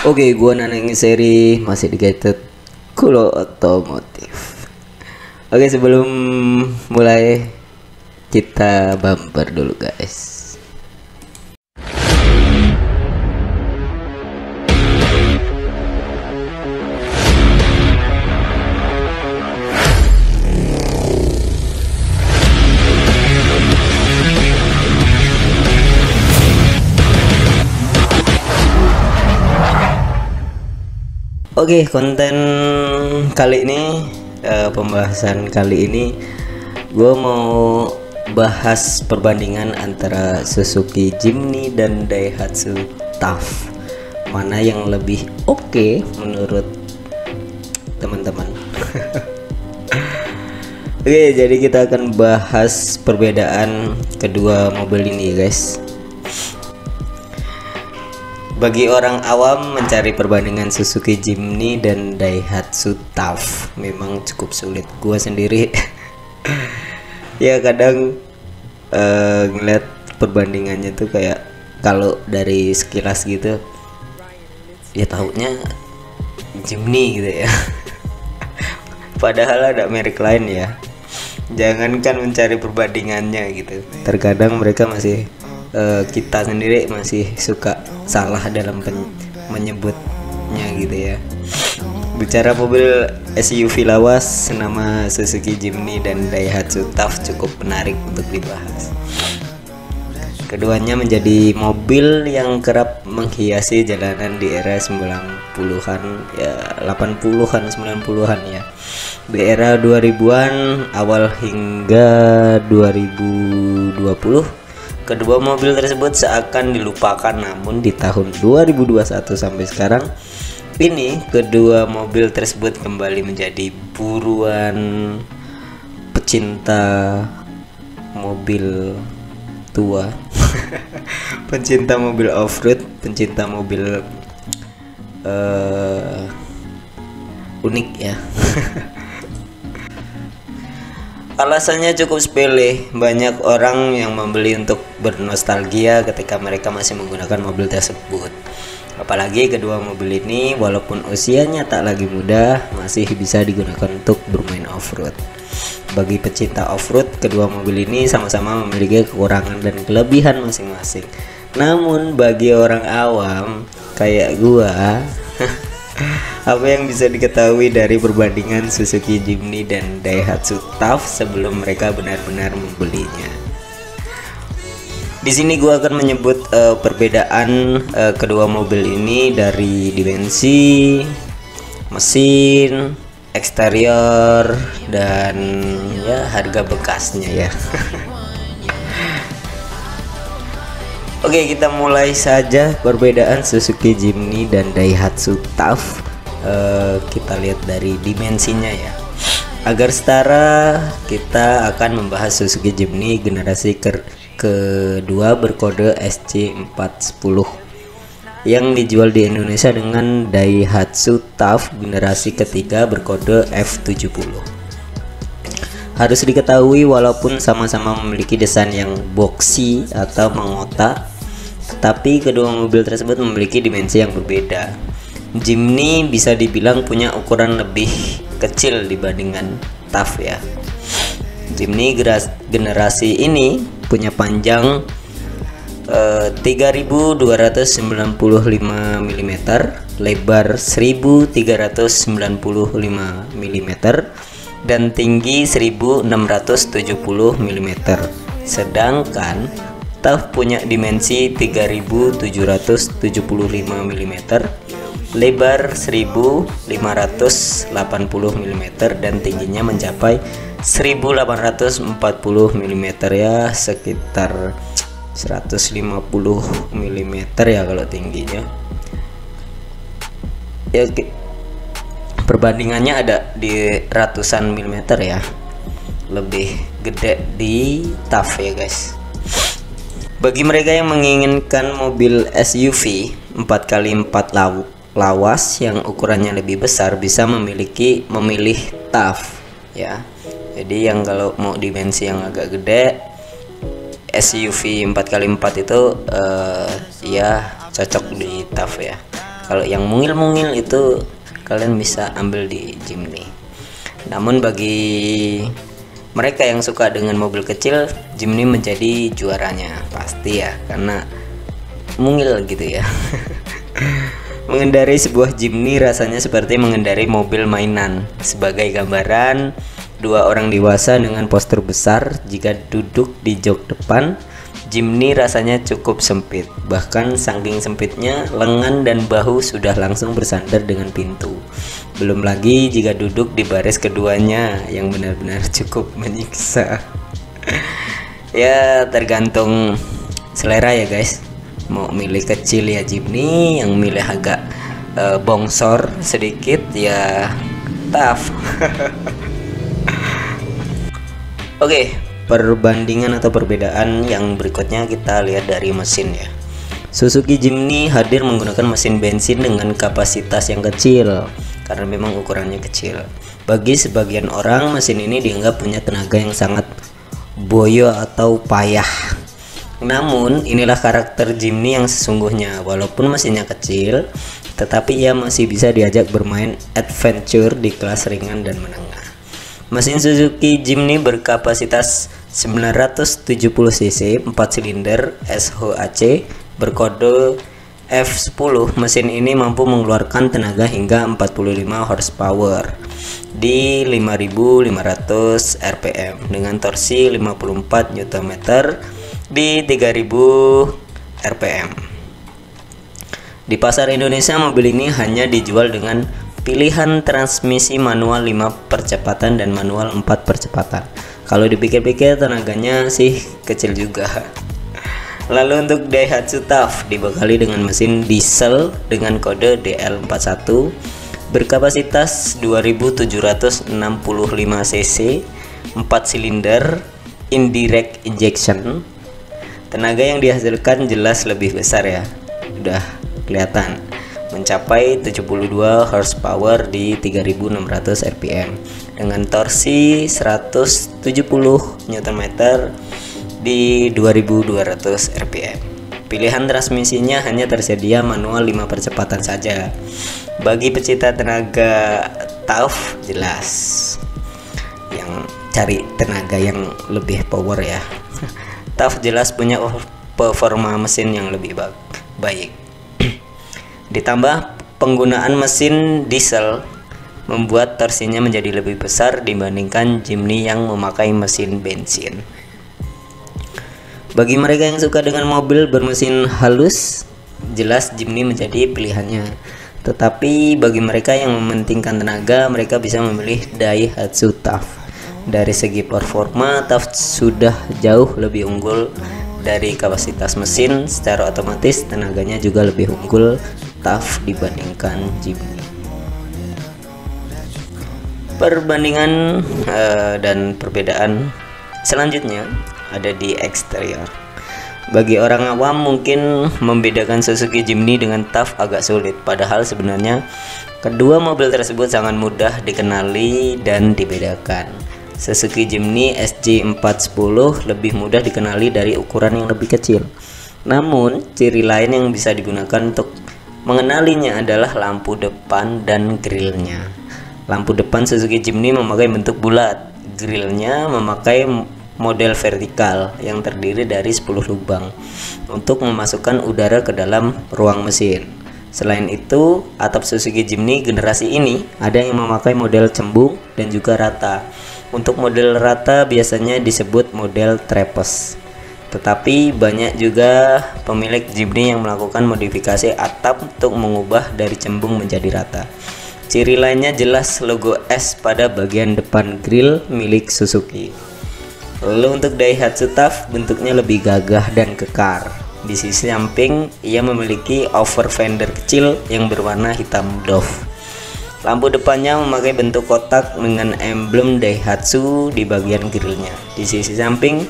Oke, gua Naneng seri masih di Gated Kulo Otomotif. Oke, sebelum mulai kita bumper dulu guys. Oke, konten kali ini pembahasan kali ini gue mau bahas perbandingan antara Suzuki Jimny dan Daihatsu TAF. Mana yang lebih oke menurut teman-teman? Oke, jadi kita akan bahas perbedaan kedua mobil ini, guys. Bagi orang awam mencari perbandingan Suzuki Jimny dan Daihatsu TAF memang cukup sulit. Gua sendiri ya kadang ngeliat perbandingannya tuh kayak kalau dari sekilas gitu ya taunya Jimny gitu ya. Padahal ada merek lain ya. Jangankan mencari perbandingannya gitu. Terkadang mereka masih kita sendiri masih suka salah dalam menyebutnya gitu ya. Bicara mobil SUV lawas senama Suzuki Jimny dan Daihatsu TAF cukup menarik untuk dibahas. Keduanya menjadi mobil yang kerap menghiasi jalanan di era 90-an ya, 80-an, 90-an ya. Di era 2000-an awal hingga 2020 kedua mobil tersebut seakan dilupakan, namun di tahun 2021 sampai sekarang ini kedua mobil tersebut kembali menjadi buruan pecinta mobil tua, pencinta mobil off-road, pencinta mobil unik ya. Alasannya cukup sepele, banyak orang yang membeli untuk bernostalgia ketika mereka masih menggunakan mobil tersebut. Apalagi kedua mobil ini walaupun usianya tak lagi muda masih bisa digunakan untuk bermain off-road. Bagi pecinta off-road, kedua mobil ini sama-sama memiliki kekurangan dan kelebihan masing-masing. Namun bagi orang awam kayak gua apa yang bisa diketahui dari perbandingan Suzuki Jimny dan Daihatsu TAF sebelum mereka benar-benar membelinya? Di sini gua akan menyebut perbedaan kedua mobil ini dari dimensi, mesin, eksterior, dan ya harga bekasnya ya. Oke, kita mulai saja perbedaan Suzuki Jimny dan Daihatsu TAF. Kita lihat dari dimensinya ya. Agar setara, kita akan membahas Suzuki Jimny generasi kedua berkode SC410 yang dijual di Indonesia dengan Daihatsu TAF generasi ketiga berkode F70. Harus diketahui walaupun sama-sama memiliki desain yang boxy atau mengotak, tetapi kedua mobil tersebut memiliki dimensi yang berbeda. Jimny bisa dibilang punya ukuran lebih kecil dibandingkan TAF ya. Jimny generasi ini punya panjang 3295 mm, lebar 1395 mm, dan tinggi 1670 mm. Sedangkan TAF punya dimensi 3775 mm, lebar 1580 mm, dan tingginya mencapai 1840 mm ya, sekitar 150 mm ya kalau tingginya ya. Perbandingannya ada di ratusan milimeter ya, lebih gede di TAF ya guys. Bagi mereka yang menginginkan mobil SUV 4x4 lawas yang ukurannya lebih besar bisa memilih TAF ya. Jadi yang kalau mau dimensi yang agak gede SUV 4x4 itu ya cocok di TAF ya. Kalau yang mungil-mungil itu kalian bisa ambil di Jimny. Namun bagi mereka yang suka dengan mobil kecil, Jimny menjadi juaranya pasti ya, karena mungil gitu ya. Mengendarai sebuah Jimny rasanya seperti mengendarai mobil mainan. Sebagai gambaran, dua orang dewasa dengan postur besar jika duduk di jok depan, Jimny rasanya cukup sempit. Bahkan saking sempitnya, lengan dan bahu sudah langsung bersandar dengan pintu. Belum lagi jika duduk di baris keduanya yang benar-benar cukup menyiksa. Ya tergantung selera ya guys. Mau milih kecil ya Jimny, yang milih agak bongsor sedikit ya tough. Oke, perbandingan atau perbedaan yang berikutnya kita lihat dari mesin ya. Suzuki Jimny hadir menggunakan mesin bensin dengan kapasitas yang kecil karena memang ukurannya kecil. Bagi sebagian orang, mesin ini dianggap punya tenaga yang sangat boyo atau payah. Namun inilah karakter Jimny yang sesungguhnya. Walaupun mesinnya kecil, tetapi ia masih bisa diajak bermain adventure di kelas ringan dan menengah. Mesin Suzuki Jimny berkapasitas 970 cc, 4 silinder SHAC berkode F10. Mesin ini mampu mengeluarkan tenaga hingga 45 horsepower di 5.500 rpm dengan torsi 54 Nm di 3.000 rpm. Di pasar Indonesia, mobil ini hanya dijual dengan pilihan transmisi manual 5 percepatan dan manual 4 percepatan. Kalau dipikir-pikir tenaganya sih kecil juga. Lalu untuk Daihatsu TAF dibekali dengan mesin diesel dengan kode DL41 berkapasitas 2765 cc, 4 silinder indirect injection. Tenaga yang dihasilkan jelas lebih besar ya. Udah kelihatan. Mencapai 72 horsepower di 3.600 rpm dengan torsi 170 Nm di 2.200 rpm. Pilihan transmisinya hanya tersedia manual 5 percepatan saja. Bagi pecinta tenaga TAF jelas yang cari tenaga yang lebih power ya. TAF jelas punya performa mesin yang lebih baik. Ditambah penggunaan mesin diesel membuat torsinya menjadi lebih besar dibandingkan Jimny yang memakai mesin bensin. Bagi mereka yang suka dengan mobil bermesin halus, jelas Jimny menjadi pilihannya. Tetapi bagi mereka yang mementingkan tenaga, mereka bisa memilih Daihatsu TAF. Dari segi performa, TAF sudah jauh lebih unggul. Dari kapasitas mesin, secara otomatis tenaganya juga lebih unggul TAF dibandingkan Jimny. Perbandingan dan perbedaan selanjutnya ada di eksterior. Bagi orang awam mungkin membedakan Suzuki Jimny dengan TAF agak sulit, padahal sebenarnya kedua mobil tersebut sangat mudah dikenali dan dibedakan. Suzuki Jimny SJ410 lebih mudah dikenali dari ukuran yang lebih kecil. Namun, ciri lain yang bisa digunakan untuk mengenalinya adalah lampu depan dan grillnya. Lampu depan Suzuki Jimny memakai bentuk bulat, grillnya memakai model vertikal yang terdiri dari 10 lubang untuk memasukkan udara ke dalam ruang mesin. Selain itu, atap Suzuki Jimny generasi ini ada yang memakai model cembung dan juga rata. Untuk model rata biasanya disebut model trapeze. Tetapi banyak juga pemilik Jimny yang melakukan modifikasi atap untuk mengubah dari cembung menjadi rata. Ciri lainnya jelas logo S pada bagian depan grill milik Suzuki. Lalu untuk Daihatsu TAF bentuknya lebih gagah dan kekar. Di sisi samping ia memiliki over fender kecil yang berwarna hitam doff. Lampu depannya memakai bentuk kotak dengan emblem Daihatsu di bagian grillnya. Di sisi samping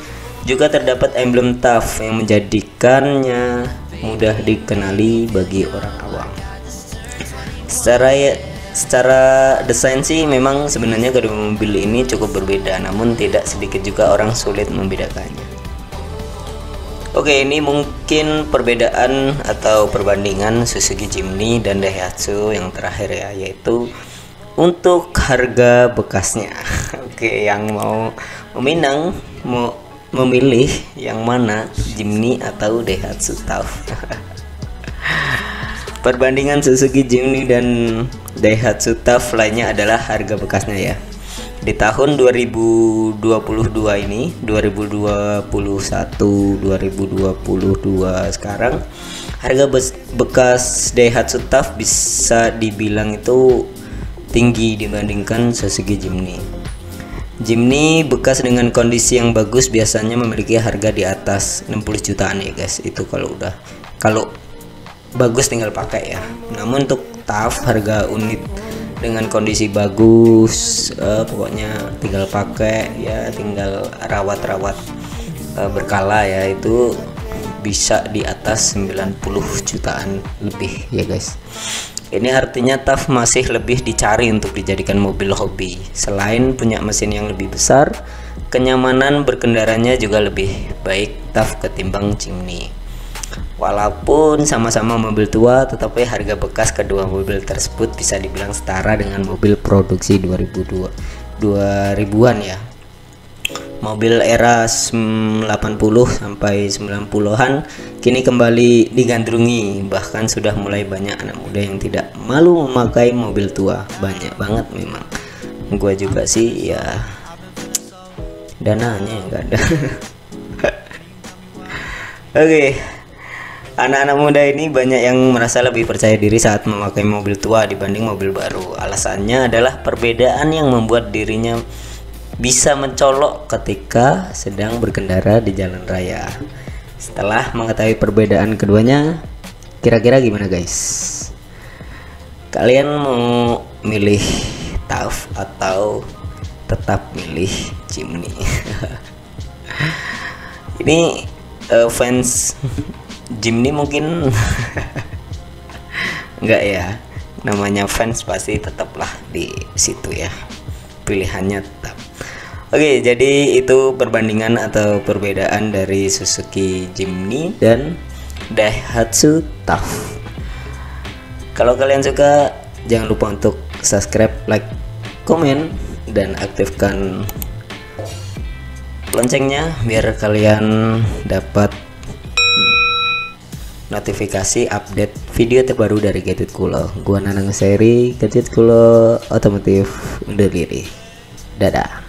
juga terdapat emblem TAF yang menjadikannya mudah dikenali bagi orang awam. Secara desain sih memang sebenarnya kedua mobil ini cukup berbeda, namun tidak sedikit juga orang sulit membedakannya. Oke, ini mungkin perbedaan atau perbandingan Suzuki Jimny dan Daihatsu yang terakhir ya, yaitu untuk harga bekasnya. Oke, yang mau meminang, mau memilih yang mana, Jimny atau Daihatsu Tough. Perbandingan Suzuki Jimny dan Daihatsu Tough lainnya adalah harga bekasnya ya. Di tahun 2022 ini, 2021, 2022 sekarang, harga bekas Daihatsu Tough bisa dibilang itu tinggi dibandingkan Suzuki Jimny. Jimny bekas dengan kondisi yang bagus biasanya memiliki harga di atas 60 jutaan ya guys. Itu kalau bagus tinggal pakai ya. Namun untuk Tough harga unit dengan kondisi bagus, pokoknya tinggal pakai ya, tinggal rawat-rawat berkala ya, itu bisa di atas 90 jutaan lebih ya guys. Ini artinya Tough masih lebih dicari untuk dijadikan mobil hobi. Selain punya mesin yang lebih besar, kenyamanan berkendaranya juga lebih baik Tough ketimbang Jimny. Walaupun sama-sama mobil tua, tetapi harga bekas kedua mobil tersebut bisa dibilang setara dengan mobil produksi 2000-an ya. Mobil era 80 sampai 90-an kini kembali digandrungi, bahkan sudah mulai banyak anak muda yang tidak malu memakai mobil tua. Banyak banget memang. Gua juga sih ya, dananya enggak ada. Oke. Anak-anak muda ini banyak yang merasa lebih percaya diri saat memakai mobil tua dibanding mobil baru. Alasannya adalah perbedaan yang membuat dirinya bisa mencolok ketika sedang berkendara di jalan raya. Setelah mengetahui perbedaan keduanya, kira-kira gimana guys? Kalian mau milih Tough atau tetap milih Jimny? Ini fans Jimny mungkin enggak ya, namanya fans pasti tetaplah di situ ya, pilihannya tetap. Oke, jadi itu perbandingan atau perbedaan dari Suzuki Jimny dan Daihatsu Tough. Kalau kalian suka, jangan lupa untuk subscribe, like, komen, dan aktifkan loncengnya biar kalian dapat notifikasi update video terbaru dari Gadget Kulo. Gua Nanang Seri, Gadget Kulo Otomotif undur diri. Dadah.